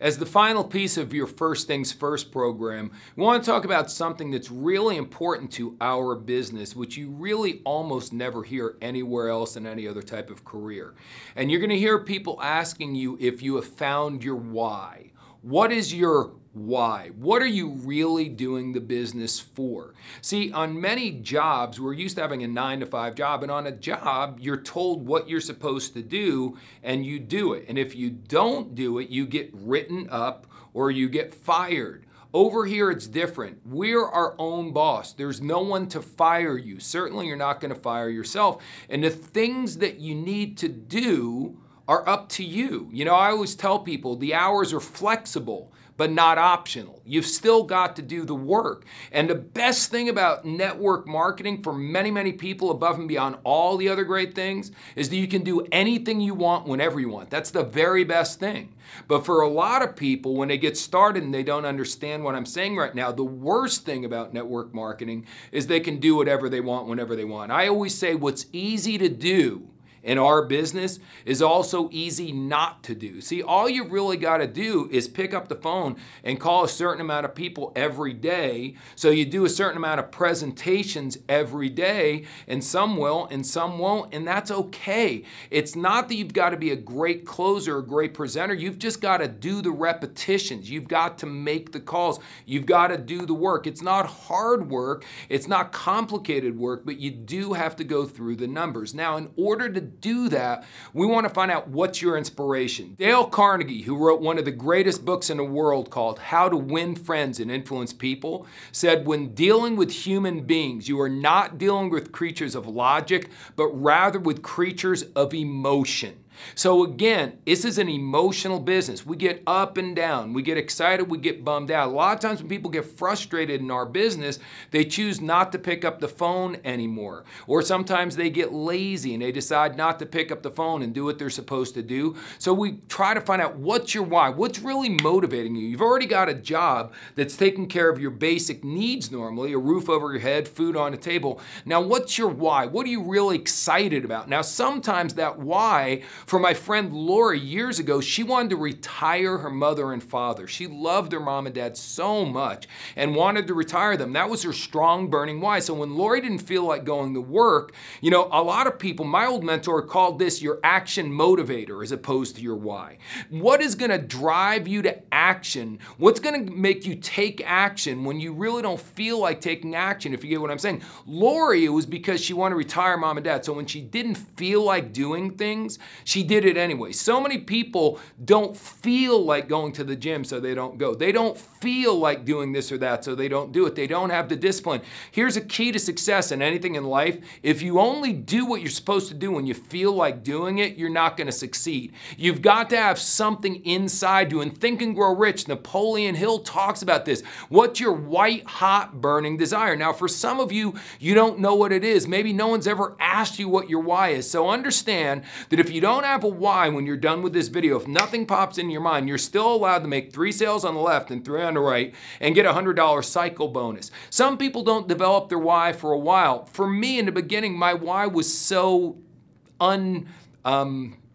As the final piece of your First Things First program, we want to talk about something that's really important to our business, which you really almost never hear anywhere else in any other type of career. And you're going to hear people asking you if you have found your why. What is your why? What are you really doing the business for? See, on many jobs, we're used to having a 9-to-5 job, and on a job, you're told what you're supposed to do, and you do it. And if you don't do it, you get written up or you get fired. Over here, it's different. We're our own boss. There's no one to fire you. Certainly, you're not going to fire yourself. And the things that you need to do are up to you. You know, I always tell people the hours are flexible, but not optional. You've still got to do the work. And the best thing about network marketing for many, many people above and beyond all the other great things is that you can do anything you want whenever you want. That's the very best thing. But for a lot of people, when they get started and they don't understand what I'm saying right now, the worst thing about network marketing is they can do whatever they want whenever they want. I always say what's easy to do in our business is also easy not to do. See, all you really got to do is pick up the phone and call a certain amount of people every day. So you do a certain amount of presentations every day, and some will and some won't, and that's okay. It's not that you've got to be a great closer, a great presenter. You've just got to do the repetitions. You've got to make the calls. You've got to do the work. It's not hard work. It's not complicated work, but you do have to go through the numbers. Now, in order to do that, we want to find out what's your inspiration. Dale Carnegie, who wrote one of the greatest books in the world called How to Win Friends and Influence People, said when dealing with human beings, you are not dealing with creatures of logic, but rather with creatures of emotion. So again, this is an emotional business. We get up and down. We get excited. We get bummed out. A lot of times when people get frustrated in our business, they choose not to pick up the phone anymore. Or sometimes they get lazy and they decide not to pick up the phone and do what they're supposed to do. So we try to find out what's your why. What's really motivating you? You've already got a job that's taking care of your basic needs normally, a roof over your head, food on the table. Now, what's your why? What are you really excited about? Now, sometimes that why, for my friend Lori years ago, she wanted to retire her mother and father. She loved her mom and dad so much and wanted to retire them. That was her strong burning why. So when Lori didn't feel like going to work, you know, a lot of people, my old mentor called this your action motivator as opposed to your why. What is going to drive you to action? What's going to make you take action when you really don't feel like taking action, if you get what I'm saying? Lori, it was because she wanted to retire mom and dad. So when she didn't feel like doing things, she did it anyway. So many people don't feel like going to the gym, so they don't go. They don't feel like doing this or that, so they don't do it. They don't have the discipline. Here's a key to success in anything in life. If you only do what you're supposed to do when you feel like doing it, you're not going to succeed. You've got to have something inside you. And Think and Grow Rich, Napoleon Hill talks about this. What's your white hot burning desire? Now, for some of you, you don't know what it is. Maybe no one's ever asked you what your why is. So understand that if you don't have a why when you're done with this video, if nothing pops into your mind, you're still allowed to make 3 sales on the left and 3 on the right and get a $100 cycle bonus. Some people don't develop their why for a while. For me, in the beginning, my why was so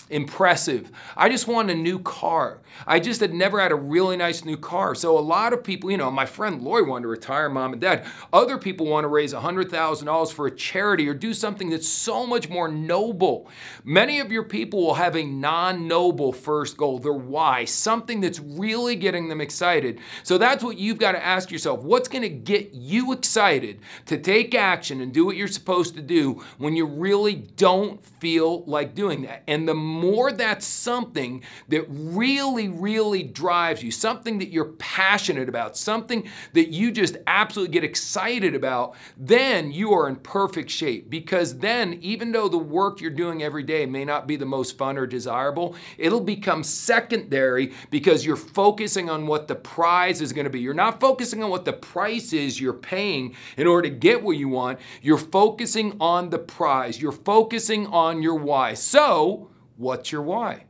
impressive. I just wanted a new car. I just had never had a really nice new car. So a lot of people, you know, my friend Lori wanted to retire mom and dad. Other people want to raise $100,000 for a charity or do something that's so much more noble. Many of your people will have a non-noble first goal, their why, something that's really getting them excited. So that's what you've got to ask yourself. What's going to get you excited to take action and do what you're supposed to do when you really don't feel like doing that? And the more that's something that really drives you, something that you're passionate about, something that you just absolutely get excited about, then you are in perfect shape. Because then, even though the work you're doing every day may not be the most fun or desirable, it'll become secondary because you're focusing on what the prize is going to be. You're not focusing on what the price is you're paying in order to get what you want. You're focusing on the prize. You're focusing on your why. So, what's your why?